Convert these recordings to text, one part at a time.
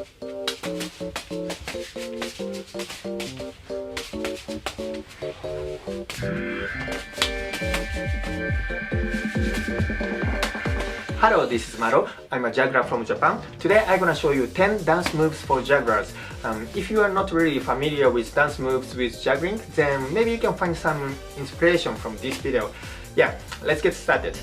Hello, this is Maro. I'm a juggler from Japan. Today I'm gonna show you 10 dance moves for jugglers. If you are not really familiar with dance moves with juggling, then maybe you can find some inspiration from this video. Yeah, let's get started.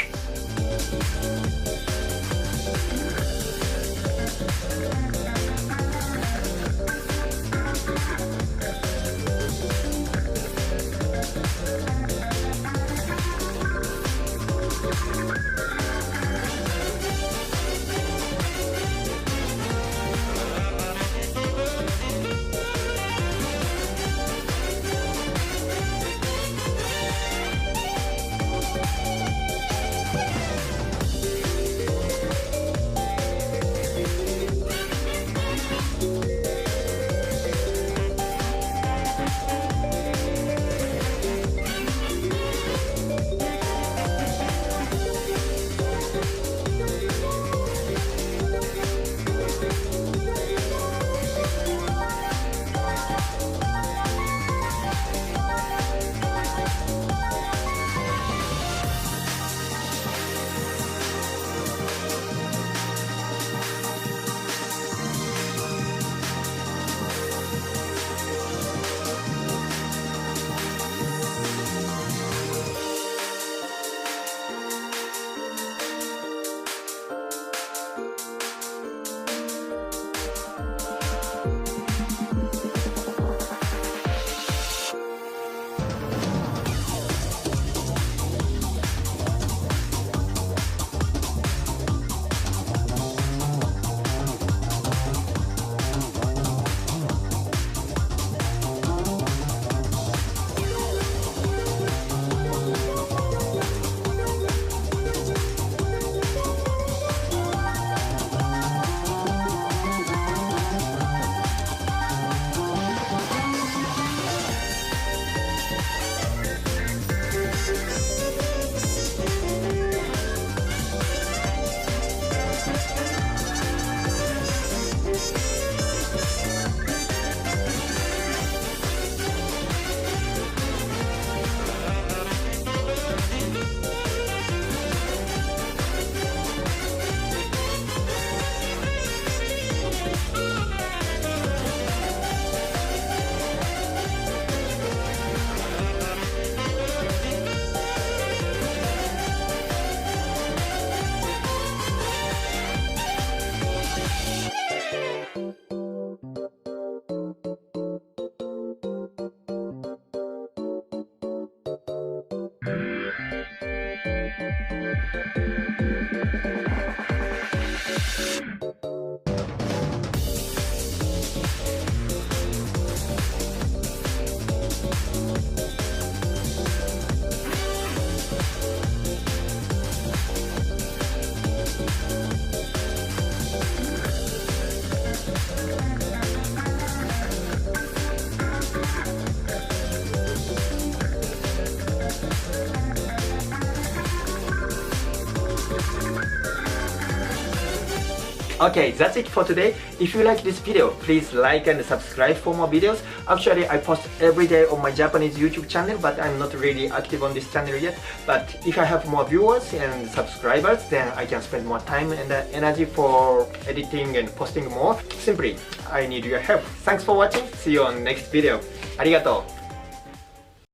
Okay, that's it for today. If you like this video, please like and subscribe for more videos. Actually, I post every day on my Japanese YouTube channel, but I'm not really active on this channel yet. But if I have more viewers and subscribers, then I can spend more time and energy for editing and posting more. Simply, I need your help. Thanks for watching. See you on next video. ありがとう。